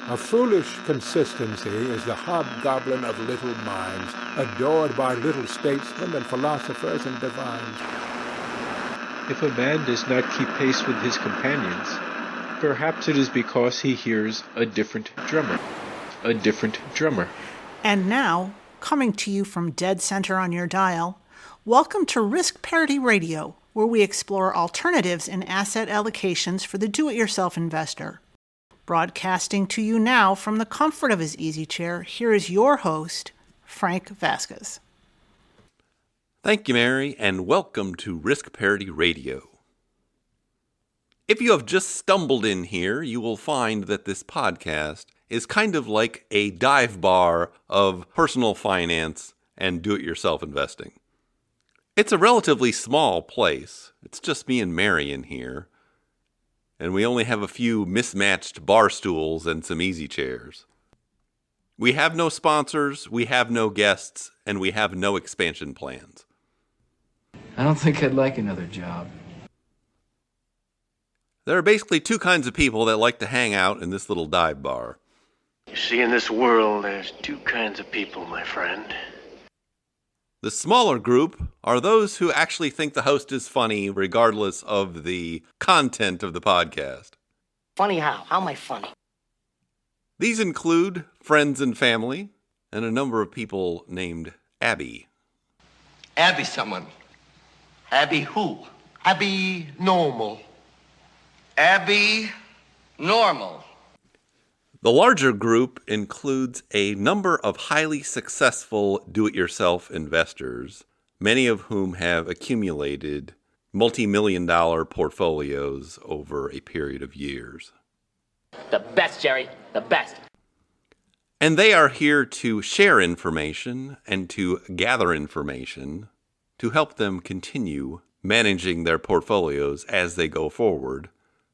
A foolish consistency is the hobgoblin of little minds, adored by little statesmen and philosophers and divines. If a man does not keep pace with his companions, perhaps it is because he hears a different drummer. A different drummer. And now, coming to you from dead center on your dial, welcome to Risk Parity Radio, where we explore alternatives in asset allocations for the do-it-yourself investor. Broadcasting to you now from the comfort of his easy chair, here is your host, Frank Vasquez. Thank you, Mary, and welcome to Risk Parity Radio. If you have just stumbled in here, you will find that this podcast is kind of like a dive bar of personal finance and do-it-yourself investing. It's a relatively small place. It's just me and Mary in here. And we only have a few mismatched bar stools and some easy chairs. We have no sponsors, we have no guests, and we have no expansion plans. I don't think I'd like another job. There are basically two kinds of people that like to hang out in this little dive bar. You see, in this world, there's two kinds of people, my friend. The smaller group are those who actually think the host is funny regardless of the content of the podcast. Funny how? How am I funny? These include friends and family, and a number of people named Abby. Abby someone. Abby who? Abby normal. Abby normal. The larger group includes a number of highly successful do-it-yourself investors, many of whom have accumulated multi-million-dollar portfolios over a period of years. The best, Jerry. The best. And they are here to share information and to gather information to help them continue managing their portfolios as they go forward,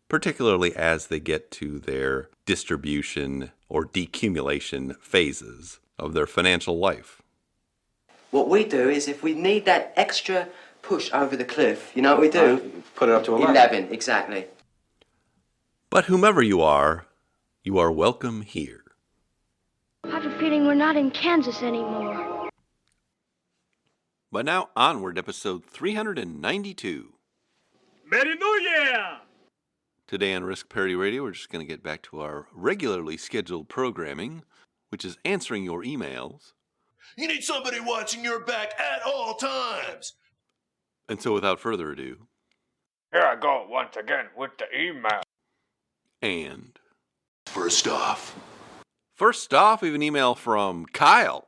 particularly as they get to their distribution or decumulation phases of their financial life. What we do is if we need that extra push over the cliff, you know what we do? Put it up to 11. 11, exactly. But whomever you are welcome here. I have a feeling we're not in Kansas anymore. But now onward, episode 392. Merry New Year! Today on Risk Parity Radio, we're just going to get back to our regularly scheduled programming, which is answering your emails. You need somebody watching your back at all times. And so without further ado... Here I go once again with the email. And... First off, we have an email from Kyle.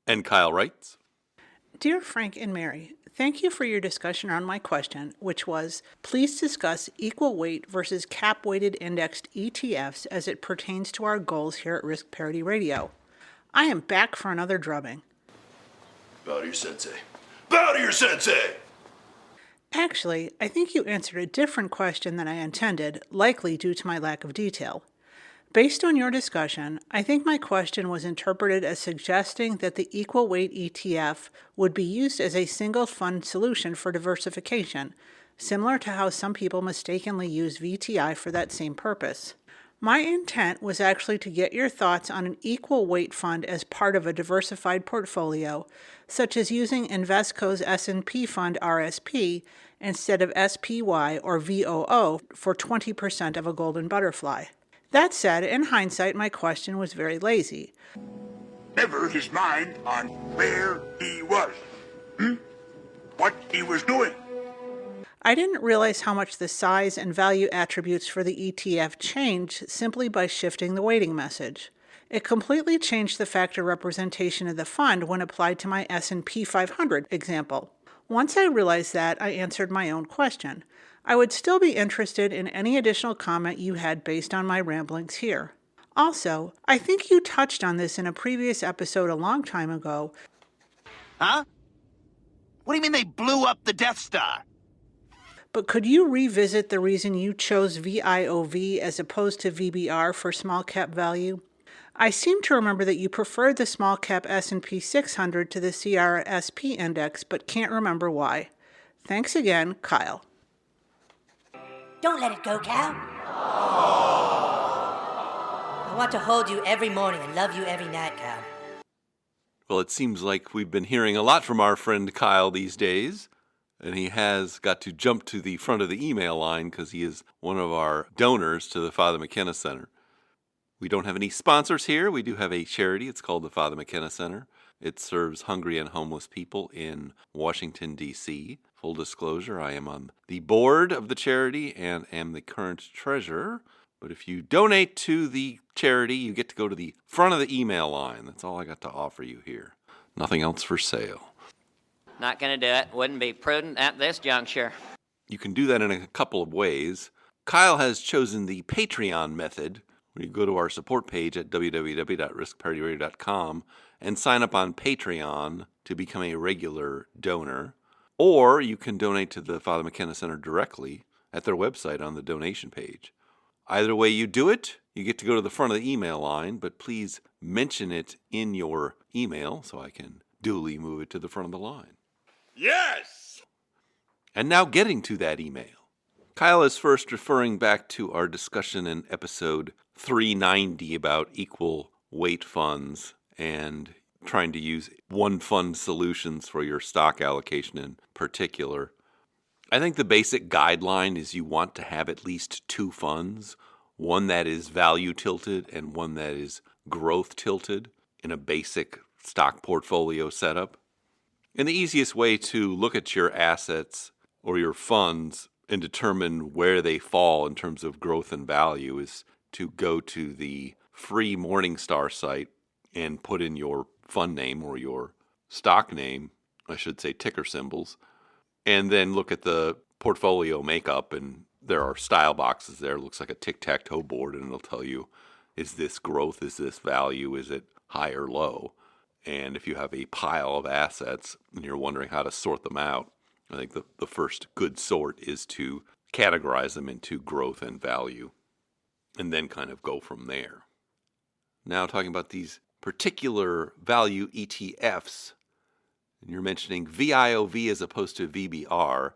And Kyle writes, Dear Frank and Mary, thank you for your discussion on my question, which was, please discuss equal weight versus cap-weighted indexed ETFs as it pertains to our goals here at Risk Parity Radio. I am back for another drubbing. Bow to your sensei. Bow to your sensei! Actually, I think you answered a different question than I intended, likely due to my lack of detail. Based on your discussion, I think my question was interpreted as suggesting that the equal weight ETF would be used as a single fund solution for diversification, similar to how some people mistakenly use VTI for that same purpose. My intent was actually to get your thoughts on an equal weight fund as part of a diversified portfolio, such as using Invesco's S&P fund RSP instead of SPY or VOO for 20% of a golden butterfly. That said, in hindsight, my question was very lazy. Never his mind on where he was. What he was doing. I didn't realize how much the size and value attributes for the ETF changed simply by shifting the weighting message. It completely changed the factor representation of the fund when applied to my S&P 500 example. Once I realized that, I answered my own question. I would still be interested in any additional comment you had based on my ramblings here. Also, I think you touched on this in a previous episode a long time ago. Huh? What do you mean they blew up the Death Star? But could you revisit the reason you chose VIOV as opposed to VBR for small cap value? I seem to remember that you preferred the small cap S&P 600 to the CRSP index, but can't remember why. Thanks again, Kyle. Don't let it go, Cal. want to hold you every morning and love you every night, Kyle. Well, it seems like we've been hearing a lot from our friend Kyle these days, and he has got to jump to the front of the email line because he is one of our donors to the Father McKenna Center. We don't have any sponsors here. We do have a charity. It's called the Father McKenna Center. It serves hungry and homeless people in Washington, D.C. Full disclosure, I am on the board of the charity and am the current treasurer. But if you donate to the charity, you get to go to the front of the email line. That's all I got to offer you here. Nothing else for sale. Not going to do it. Wouldn't be prudent at this juncture. You can do that in a couple of ways. Kyle has chosen the Patreon method, where you go to our support page at www.riskparityradio.com and sign up on Patreon to become a regular donor. Or you can donate to the Father McKenna Center directly at their website on the donation page. Either way you do it, you get to go to the front of the email line, but please mention it in your email so I can duly move it to the front of the line. Yes! And now getting to that email. Kyle is first referring back to our discussion in episode 390 about equal weight funds and trying to use one fund solutions for your stock allocation in particular. I think the basic guideline is you want to have at least two funds, one that is value tilted and one that is growth tilted in a basic stock portfolio setup. And the easiest way to look at your assets or your funds and determine where they fall in terms of growth and value is to go to the free Morningstar site and put in your fund name or your stock name, I should say ticker symbols, and then look at the portfolio makeup, and there are style boxes there. It looks like a tic-tac-toe board, and it'll tell you, is this growth, is this value, is it high or low? And if you have a pile of assets and you're wondering how to sort them out, I think the first good sort is to categorize them into growth and value, and then kind of go from there. Now talking about these particular value ETFs, and you're mentioning VIOV as opposed to VBR.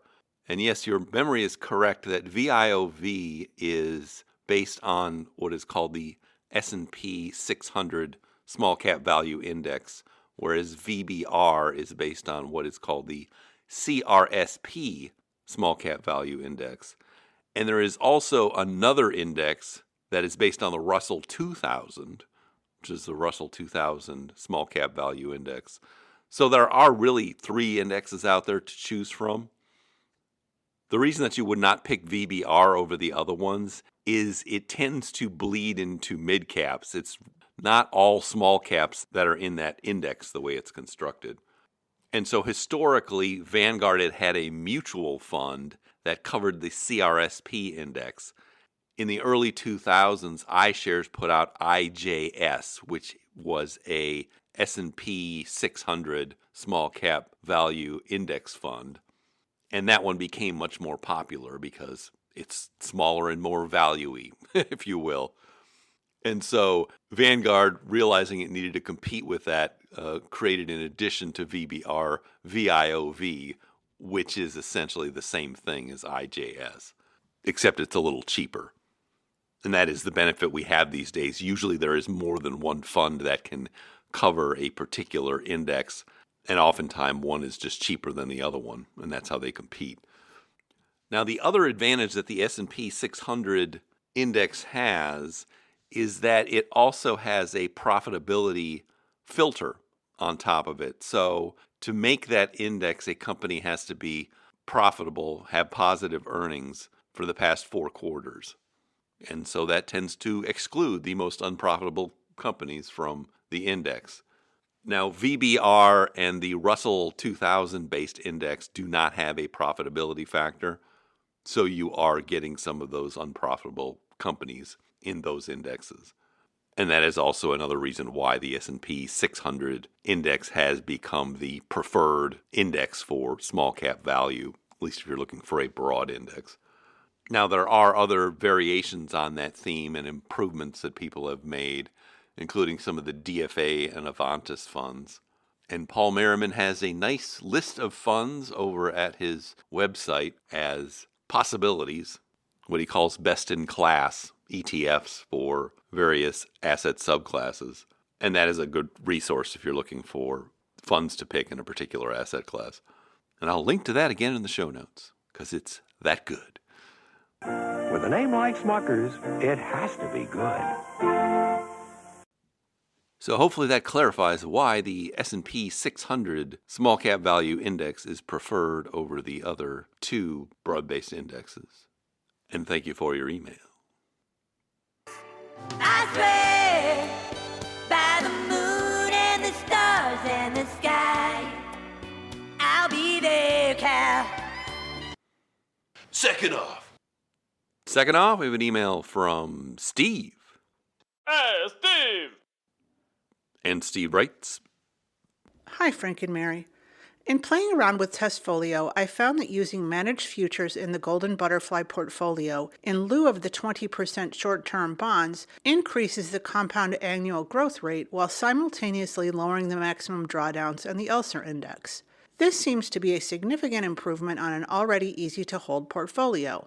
And yes, your memory is correct that VIOV is based on what is called the S&P 600 Small Cap Value Index, whereas VBR is based on what is called the CRSP Small Cap Value Index. And there is also another index that is based on the Russell 2000, which is the Russell 2000 Small Cap Value Index. So there are really three indexes out there to choose from. The reason that you would not pick VBR over the other ones is it tends to bleed into mid caps. It's not all small caps that are in that index the way it's constructed. And so historically, Vanguard had a mutual fund that covered the CRSP index. In the early 2000s, iShares put out IJS, which was a S&P 600 small cap value index fund. And that one became much more popular because it's smaller and more value-y, if you will. And so Vanguard, realizing it needed to compete with that, created in addition to VBR, VIOV, which is essentially the same thing as IJS, except it's a little cheaper. And that is the benefit we have these days. Usually there is more than one fund that can cover a particular index, and oftentimes one is just cheaper than the other one, and that's how they compete. Now, the other advantage that the S&P 600 index has is that it also has a profitability filter on top of it. So to make that index, a company has to be profitable, have positive earnings for the past 4 quarters. And so that tends to exclude the most unprofitable companies from the index. Now, VBR and the Russell 2000 based index do not have a profitability factor, so you are getting some of those unprofitable companies in those indexes. And that is also another reason why the S&P 600 index has become the preferred index for small cap value, at least if you're looking for a broad index. Now, there are other variations on that theme and improvements that people have made, including some of the DFA and Avantis funds. And Paul Merriman has a nice list of funds over at his website as possibilities, what he calls best-in-class ETFs for various asset subclasses. And that is a good resource if you're looking for funds to pick in a particular asset class. And I'll link to that again in the show notes, because it's that good. With a name like Smucker's, it has to be good. So hopefully that clarifies why the S&P 600 small cap value index is preferred over the other two broad-based indexes. And thank you for your email. I swear by the moon and the stars and the sky, I'll be there, Cal. Second off, we have an email from Steve. Hey, Steve! And Steve writes, Hi, Frank and Mary. In playing around with Testfolio, I found that using managed futures in the Golden Butterfly portfolio in lieu of the 20% short-term bonds increases the compound annual growth rate while simultaneously lowering the maximum drawdowns and the Elser index. This seems to be a significant improvement on an already easy-to-hold portfolio.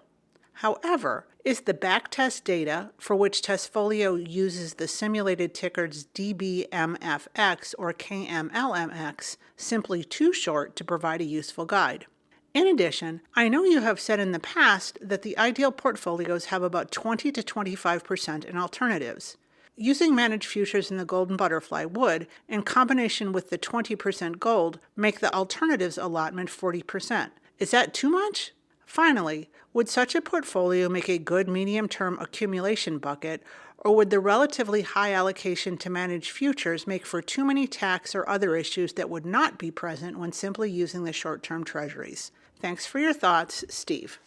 However, is the backtest data, for which Testfolio uses the simulated tickers DBMFX or KMLMX, simply too short to provide a useful guide? In addition, I know you have said in the past that the ideal portfolios have about 20 to 25% in alternatives. Using managed futures in the Golden Butterfly would, in combination with the 20% gold, make the alternatives allotment 40%. Is that too much? Finally, would such a portfolio make a good medium-term accumulation bucket, or would the relatively high allocation to managed futures make for too many tax or other issues that would not be present when simply using the short-term treasuries? Thanks for your thoughts, Steve.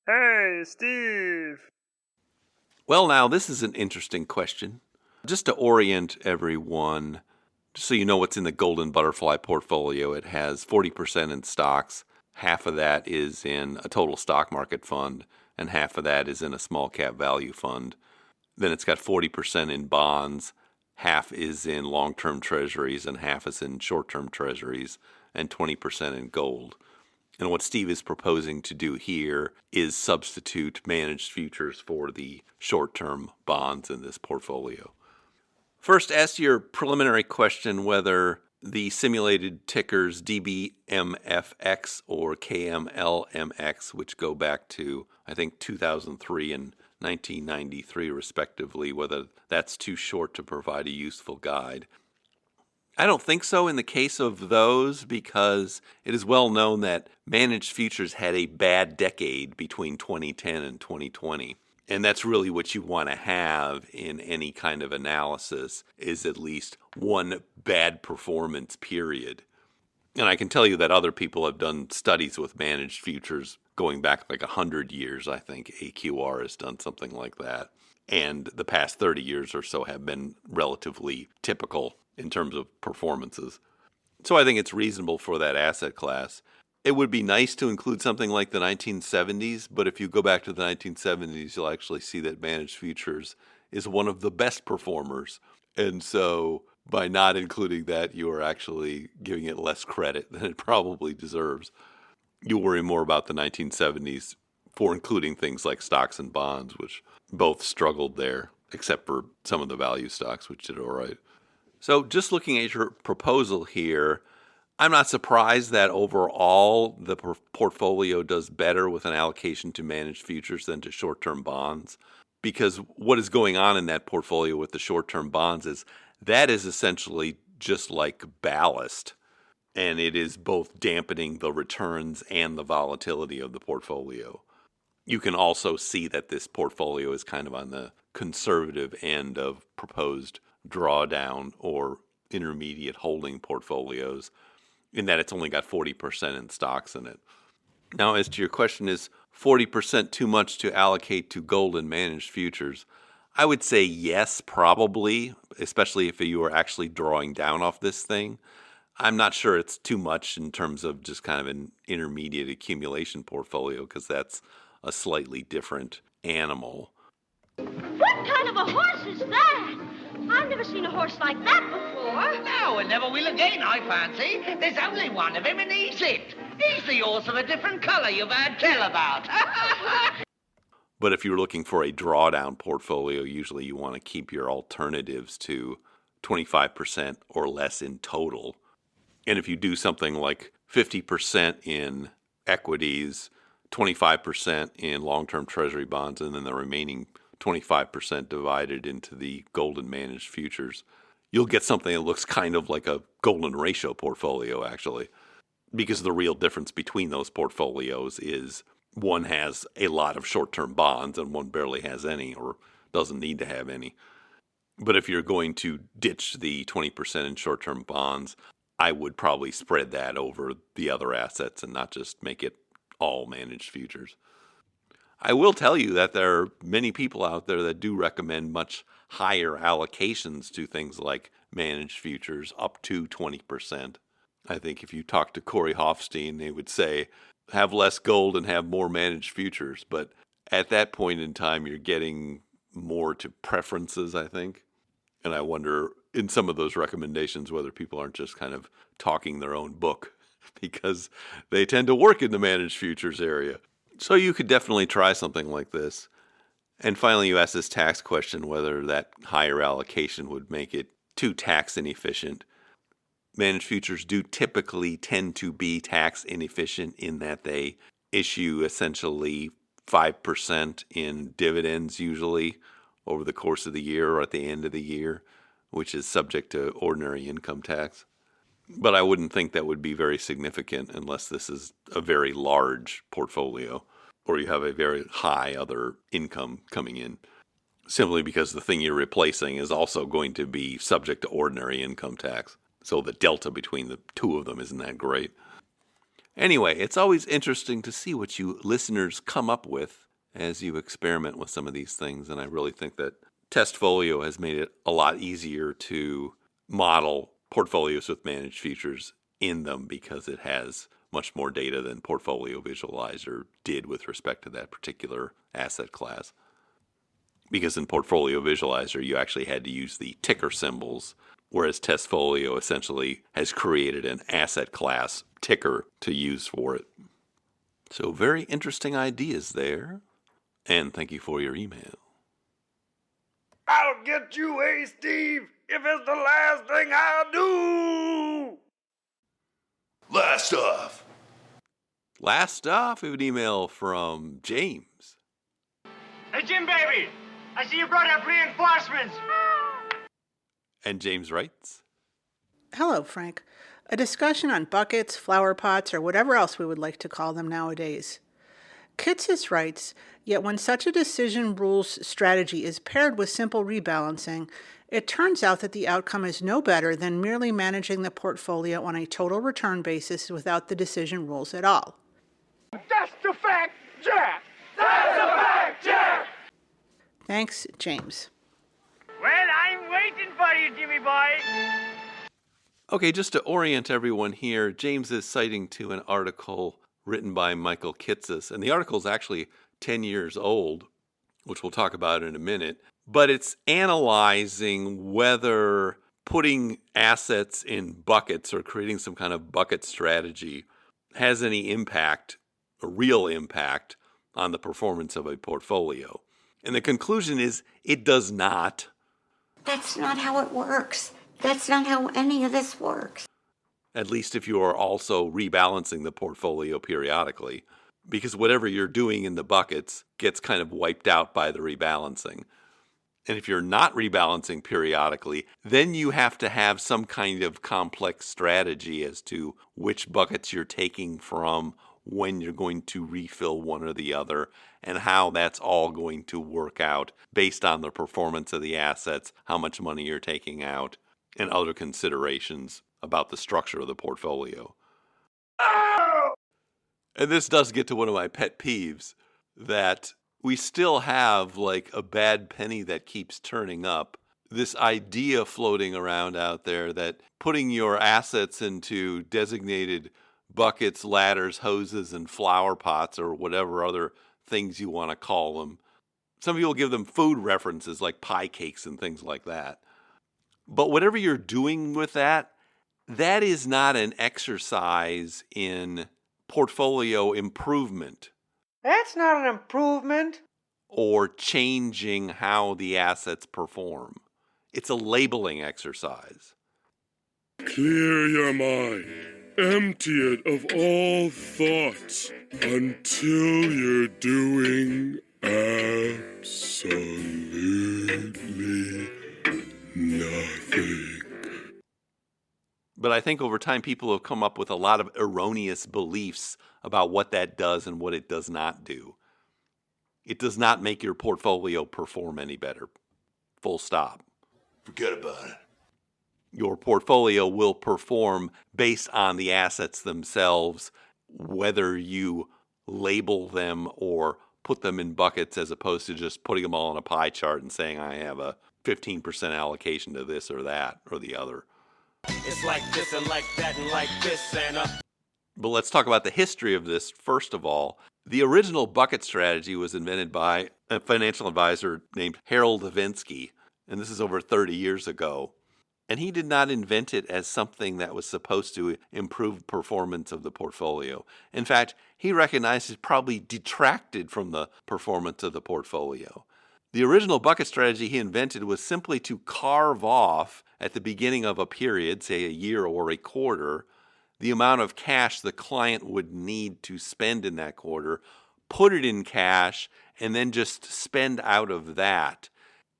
Hey, Steve! Well, now, this is an interesting question. Just to orient everyone, just so you know what's in the Golden Butterfly portfolio, it has 40% in stocks. Half of that is in a total stock market fund, and half of that is in a small cap value fund. Then it's got 40% in bonds, half is in long-term treasuries, and half is in short-term treasuries, and 20% in gold. And what Steve is proposing to do here is substitute managed futures for the short-term bonds in this portfolio. First, ask your preliminary question whether the simulated tickers DBMFX or KMLMX, which go back to, I think, 2003 and 1993 respectively, whether that's too short to provide a useful guide. I don't think so in the case of those, because it is well known that managed futures had a bad decade between 2010 and 2020. And that's really what you want to have in any kind of analysis, is at least one bad performance period. And I can tell you that other people have done studies with managed futures going back like 100 years. I think AQR has done something like that. And the past 30 years or so have been relatively typical in terms of performances. So I think it's reasonable for that asset class. It would be nice to include something like the 1970s, but if you go back to the 1970s, you'll actually see that managed futures is one of the best performers. And so by not including that, you are actually giving it less credit than it probably deserves. You worry more about the 1970s for including things like stocks and bonds, which both struggled there, except for some of the value stocks, which did all right. So just looking at your proposal here, I'm not surprised that overall the portfolio does better with an allocation to managed futures than to short-term bonds, because what is going on in that portfolio with the short-term bonds is that is essentially just like ballast, and it is both dampening the returns and the volatility of the portfolio. You can also see that this portfolio is kind of on the conservative end of proposed drawdown or intermediate holding portfolios, in that it's only got 40% in stocks in it. Now, as to your question, is 40% too much to allocate to gold and managed futures? I would say yes, probably, especially if you are actually drawing down off this thing. I'm not sure it's too much in terms of just kind of an intermediate accumulation portfolio, because that's a slightly different animal. What kind of a horse is that? I've never seen a horse like that before. No, and never will again, I fancy. There's only one of him, and he's it. He's the horse of a different colour you've heard tell about. But if you're looking for a drawdown portfolio, usually you want to keep your alternatives to 25% or less in total. And if you do something like 50% in equities, 25% in long-term treasury bonds, and then the remaining 25% divided into the golden managed futures, you'll get something that looks kind of like a golden ratio portfolio, actually. Because the real difference between those portfolios is one has a lot of short-term bonds and one barely has any or doesn't need to have any. But if you're going to ditch the 20% in short-term bonds, I would probably spread that over the other assets and not just make it all managed futures. I will tell you that there are many people out there that do recommend much higher allocations to things like managed futures, up to 20%. I think if you talk to Corey Hoffstein, they would say, have less gold and have more managed futures. But at that point in time, you're getting more to preferences, I think. And I wonder in some of those recommendations whether people aren't just kind of talking their own book because they tend to work in the managed futures area. So you could definitely try something like this. And finally, you asked this tax question, whether that higher allocation would make it too tax inefficient. Managed futures do typically tend to be tax inefficient in that they issue essentially 5% in dividends usually over the course of the year or at the end of the year, which is subject to ordinary income tax. But I wouldn't think that would be very significant unless this is a very large portfolio or you have a very high other income coming in, simply because the thing you're replacing is also going to be subject to ordinary income tax. So the delta between the two of them isn't that great. Anyway, it's always interesting to see what you listeners come up with as you experiment with some of these things. And I really think that Testfolio has made it a lot easier to model portfolios with managed futures in them because it has much more data than Portfolio Visualizer did with respect to that particular asset class. Because in Portfolio Visualizer, you actually had to use the ticker symbols, whereas Testfolio essentially has created an asset class ticker to use for it. So very interesting ideas there. And thank you for your email. I'll get you, hey Steve, if it's the last thing I do. Last off, we have an email from James. Hey, Jim, baby, I see you brought up reinforcements. And James writes, Hello, Frank. A discussion on buckets, flower pots, or whatever else we would like to call them nowadays. Kitsis writes, yet when such a decision rules strategy is paired with simple rebalancing, it turns out that the outcome is no better than merely managing the portfolio on a total return basis without the decision rules at all. That's the fact, Jack! That's the fact, Jack! Thanks, James. Well, I'm waiting for you, Jimmy boy. Okay, just to orient everyone here, James is citing to an article written by Michael Kitsis, and the article is actually 10 years old, which we'll talk about in a minute, but it's analyzing whether putting assets in buckets or creating some kind of bucket strategy has any impact, a real impact, on the performance of a portfolio. And the conclusion is it does not. That's not how it works. That's not how any of this works. At least if you are also rebalancing the portfolio periodically, because whatever you're doing in the buckets gets kind of wiped out by the rebalancing. And if you're not rebalancing periodically, then you have to have some kind of complex strategy as to which buckets you're taking from, when you're going to refill one or the other, and how that's all going to work out based on the performance of the assets, how much money you're taking out, and other considerations about the structure of the portfolio. And this does get to one of my pet peeves, that we still have like a bad penny that keeps turning up. This idea floating around out there that putting your assets into designated buckets, ladders, hoses, and flower pots, or whatever other things you want to call them. Some people give them food references like pie cakes and things like that. But whatever you're doing with that, that is not an exercise in portfolio improvement. That's not an improvement. or changing how the assets perform. It's a labeling exercise. Clear your mind. Empty it of all thoughts until you're doing absolutely nothing. But I think over time people have come up with a lot of erroneous beliefs about what that does and what it does not do. It does not make your portfolio perform any better. Full stop. Forget about it. Your portfolio will perform based on the assets themselves, whether you label them or put them in buckets as opposed to just putting them all on a pie chart and saying I have a 15% allocation to this or that or the other. It's like this and like that and like this and But let's talk about the history of this first of all. The original bucket strategy was invented by a financial advisor named Harold Ivinsky, and this is over 30 years ago. And he did not invent it as something that was supposed to improve performance of the portfolio. In fact, he recognized it probably detracted from the performance of the portfolio. The original bucket strategy he invented was simply to carve off at the beginning of a period, say a year or a quarter, the amount of cash the client would need to spend in that quarter, put it in cash, and then just spend out of that.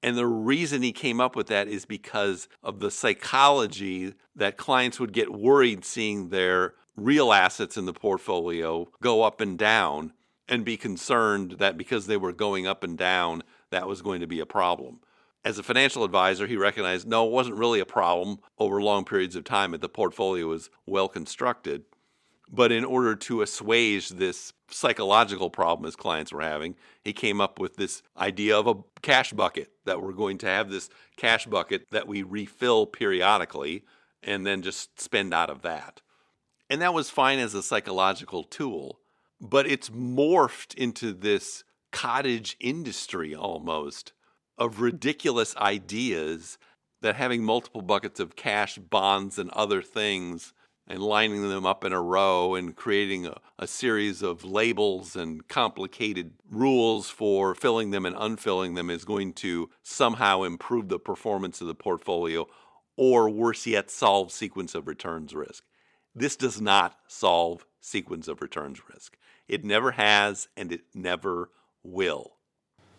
And the reason he came up with that is because of the psychology that clients would get worried seeing their real assets in the portfolio go up and down and be concerned that because they were going up and down, that was going to be a problem. As a financial advisor, he recognized, no, it wasn't really a problem over long periods of time, but the portfolio was well constructed. But in order to assuage this psychological problem his clients were having, he came up with this idea of a cash bucket, that we're going to have this cash bucket that we refill periodically and then just spend out of that. And that was fine as a psychological tool, but it's morphed into this cottage industry almost of ridiculous ideas that having multiple buckets of cash, bonds, and other things and lining them up in a row and creating a series of labels and complicated rules for filling them and unfilling them is going to somehow improve the performance of the portfolio or, worse yet, solve sequence of returns risk. This does not solve sequence of returns risk. It never has, and it never will.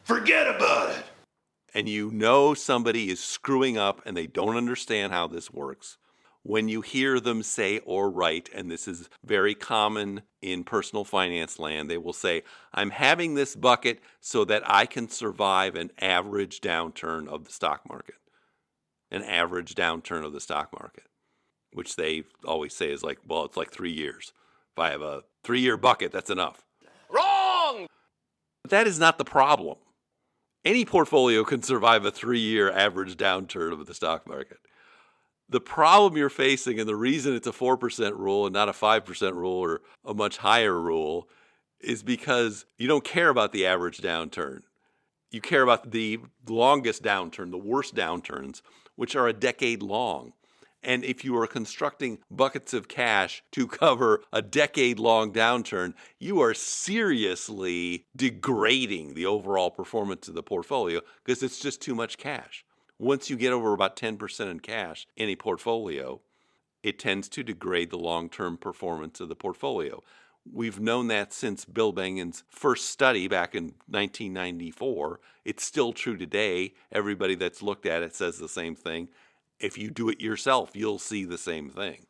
Forget about it. And you know somebody is screwing up and they don't understand how this works when you hear them say or write, and this is very common in personal finance land, they will say, I'm having this bucket so that I can survive an average downturn of the stock market. An average downturn of the stock market, which they always say is like, well, it's like 3 years. If I have a 3-year bucket, that's enough. Wrong! But that is not the problem. Any portfolio can survive a 3-year average downturn of the stock market. The problem you're facing, and the reason it's a 4% rule and not a 5% rule or a much higher rule, is because you don't care about the average downturn. You care about the longest downturn, the worst downturns, which are a decade long. And if you are constructing buckets of cash to cover a decade-long downturn, you are seriously degrading the overall performance of the portfolio because it's just too much cash. Once you get over about 10% in cash in a portfolio, it tends to degrade the long-term performance of the portfolio. We've known that since Bill Bengen's first study back in 1994. It's still true today. Everybody that's looked at it says the same thing. If you do it yourself, you'll see the same thing.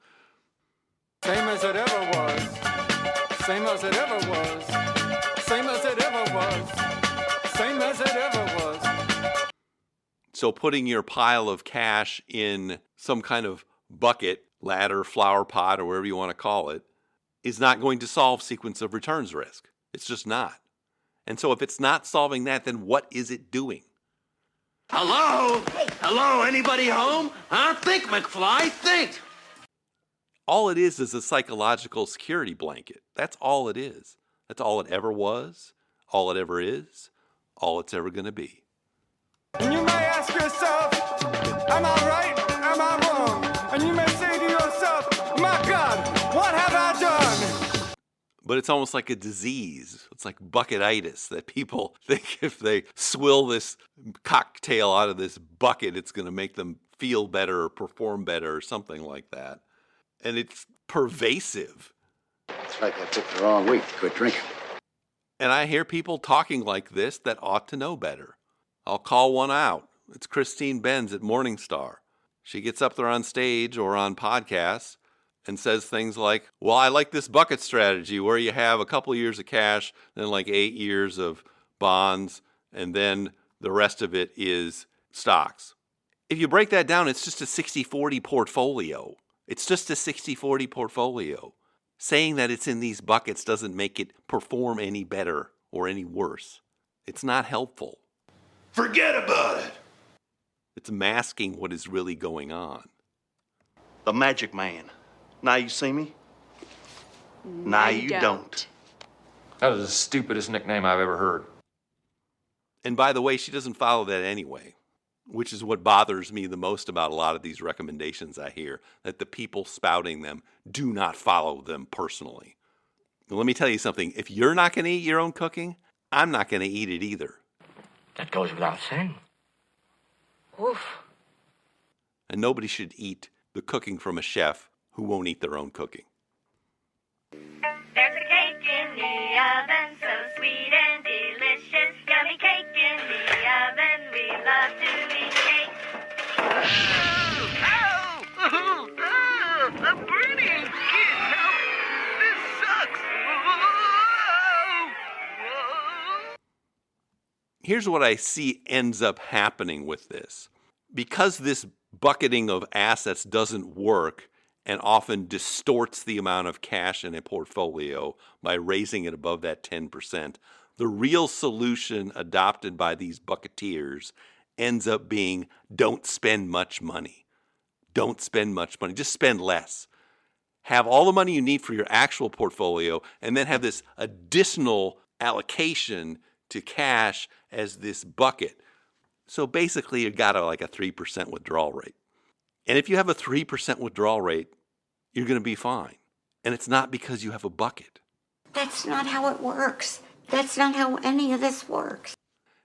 Same as it ever was. Same as it ever was. Same as it ever was. Same as it ever was. So putting your pile of cash in some kind of bucket, ladder, flower pot, or whatever you want to call it, is not going to solve sequence of returns risk. It's just not. And so if it's not solving that, then what is it doing? Hello? Hello, anybody home? Huh? Think, McFly, think! All it is a psychological security blanket. That's all it is. That's all it ever was, all it ever is, all it's ever going to be. And you may ask yourself, am I right? Am I wrong? And you may say to yourself, my God, what have I done? but it's almost like a disease. It's like bucketitis, that people think if they swill this cocktail out of this bucket, it's going to make them feel better or perform better or something like that. And it's pervasive. It's like I picked the wrong week to quit drinking. And I hear people talking like this that ought to know better. I'll call one out. It's Christine Benz at Morningstar. She gets up there on stage or on podcasts and says things like, well, I like this bucket strategy where you have a couple of years of cash, then like 8 years of bonds, and then the rest of it is stocks. If you break that down, it's just a 60-40 portfolio. It's just a 60-40 portfolio. Saying that it's in these buckets doesn't make it perform any better or any worse. It's not helpful. Forget about it. It's masking what is really going on. The magic man. Now you see me? Now you don't. That was the stupidest nickname I've ever heard. And by the way, she doesn't follow that anyway, which is what bothers me the most about a lot of these recommendations I hear, that the people spouting them do not follow them personally. Now, let me tell you something. If you're not going to eat your own cooking, I'm not going to eat it either. That goes without saying. Oof. And nobody should eat the cooking from a chef who won't eat their own cooking. There's a cake in the oven, so sweet and delicious. Yummy cake in the oven, we love to eat cake. Ow! I'm burning! Help! This sucks! Here's what I see ends up happening with this. Because this bucketing of assets doesn't work and often distorts the amount of cash in a portfolio by raising it above that 10%, the real solution adopted by these bucketeers ends up being don't spend much money. Don't spend much money. Just spend less. Have all the money you need for your actual portfolio and then have this additional allocation to cash as this bucket. So basically you got like a 3% withdrawal rate. And if you have a 3% withdrawal rate, you're going to be fine. And it's not because you have a bucket. That's not how it works. That's not how any of this works.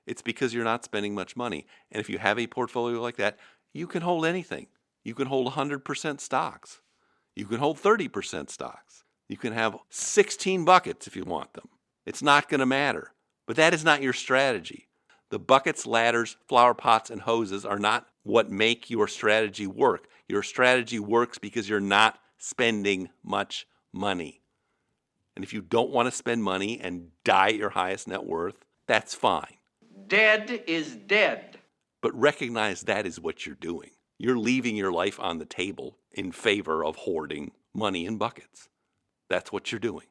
It's because you're not spending much money. And if you have a portfolio like that, you can hold anything. You can hold 100% stocks. You can hold 30% stocks. You can have 16 buckets if you want them. It's not going to matter. But that is not your strategy. The buckets, ladders, flower pots, and hoses are not what make your strategy work. Your strategy works because you're not spending much money. And if you don't want to spend money and die at your highest net worth, that's fine. Dead is dead. But recognize that is what you're doing. You're leaving your life on the table in favor of hoarding money in buckets. That's what you're doing.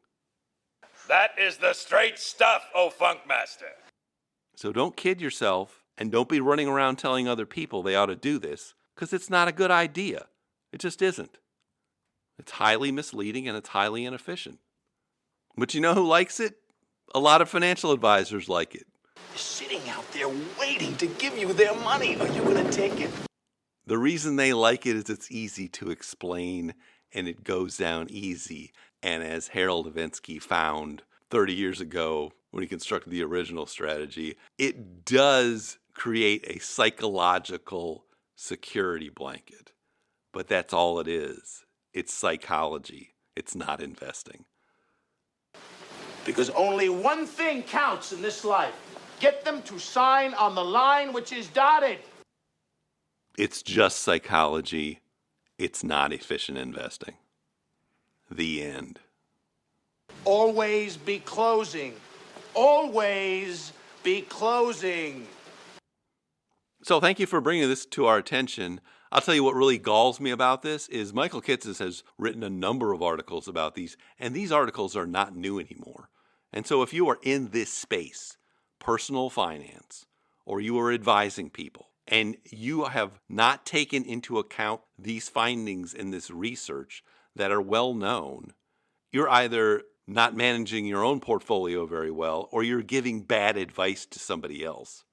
That is the straight stuff, oh Funkmaster. So don't kid yourself and don't be running around telling other people they ought to do this, because it's not a good idea. It just isn't. It's highly misleading and it's highly inefficient. But you know who likes it? A lot of financial advisors like it. They're sitting out there waiting to give you their money. Are you going to take it? The reason they like it is it's easy to explain and it goes down easy. And as Harold Avensky found 30 years ago when he constructed the original strategy, it does create a psychological security blanket. But that's all it is. It's psychology. It's not investing. Because only one thing counts in this life. Get them to sign on the line which is dotted. It's just psychology. It's not efficient investing. The end. Always be closing. Always be closing. So thank you for bringing this to our attention. I'll tell you what really galls me about this is Michael Kitces has written a number of articles about these, and these articles are not new anymore. And so if you are in this space, personal finance, or you are advising people, and you have not taken into account these findings in this research that are well known, you're either not managing your own portfolio very well, or you're giving bad advice to somebody else.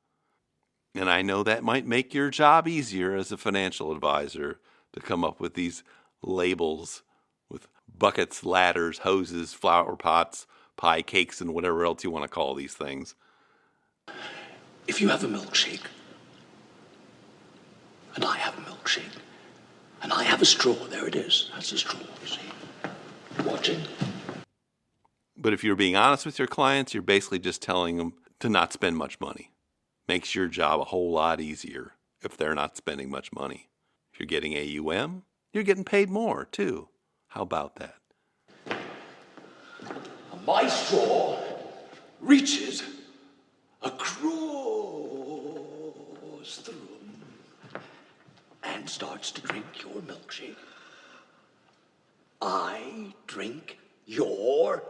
And I know that might make your job easier as a financial advisor to come up with these labels with buckets, ladders, hoses, flower pots, pie cakes, and whatever else you want to call these things. If you have a milkshake, and I have a milkshake, and I have a straw, there it is. That's a straw, you see. You watching? But if you're being honest with your clients, you're basically just telling them to not spend much money. Makes your job a whole lot easier if they're not spending much money. If you're getting AUM, you're getting paid more, too. How about that? My straw reaches across the room and starts to drink your milkshake. I drink your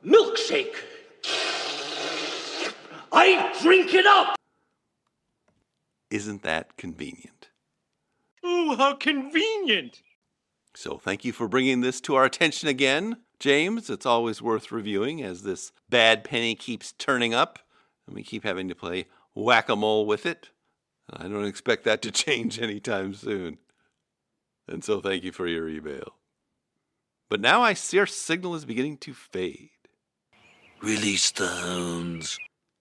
milkshake. I drink it up! Isn't that convenient? Oh, how convenient! So thank you for bringing this to our attention again, James. It's always worth reviewing as this bad penny keeps turning up and we keep having to play whack-a-mole with it. I don't expect that to change anytime soon. And so thank you for your email. But now I see our signal is beginning to fade. Release the hounds.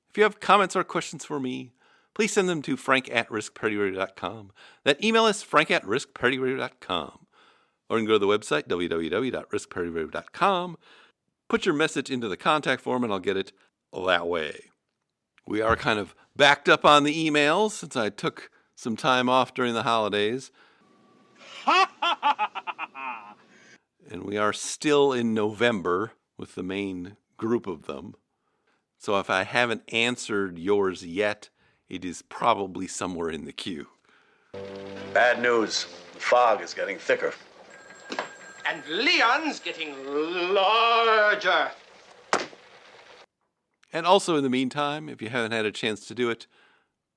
If you have comments or questions for me, please send them to frank@riskparityradio.com. That email is frank@riskparityradio.com. Or you can go to the website, www.riskparityradio.com. Put your message into the contact form and I'll get it that way. We are kind of backed up on the emails since I took some time off during the holidays. And we are still in November with the main group of them. So if I haven't answered yours yet, it is probably somewhere in the queue. Bad news. The fog is getting thicker. And Leon's getting larger. And also in the meantime, if you haven't had a chance to do it,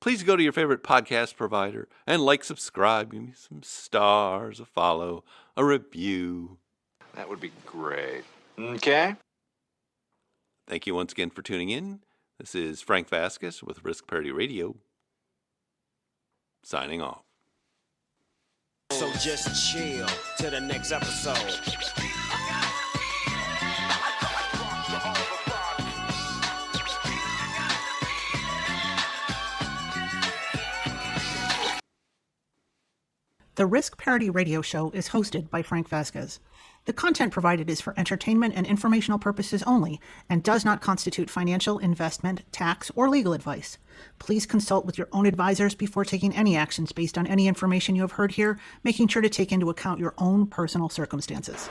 please go to your favorite podcast provider and subscribe, give me some stars, a follow, a review. That would be great. Okay. Thank you once again for tuning in. This is Frank Vasquez with Risk Parity Radio, signing off. So just chill till the next episode. The Risk Parity Radio Show is hosted by Frank Vasquez. The content provided is for entertainment and informational purposes only and does not constitute financial, investment, tax, or legal advice. Please consult with your own advisors before taking any actions based on any information you have heard here, making sure to take into account your own personal circumstances.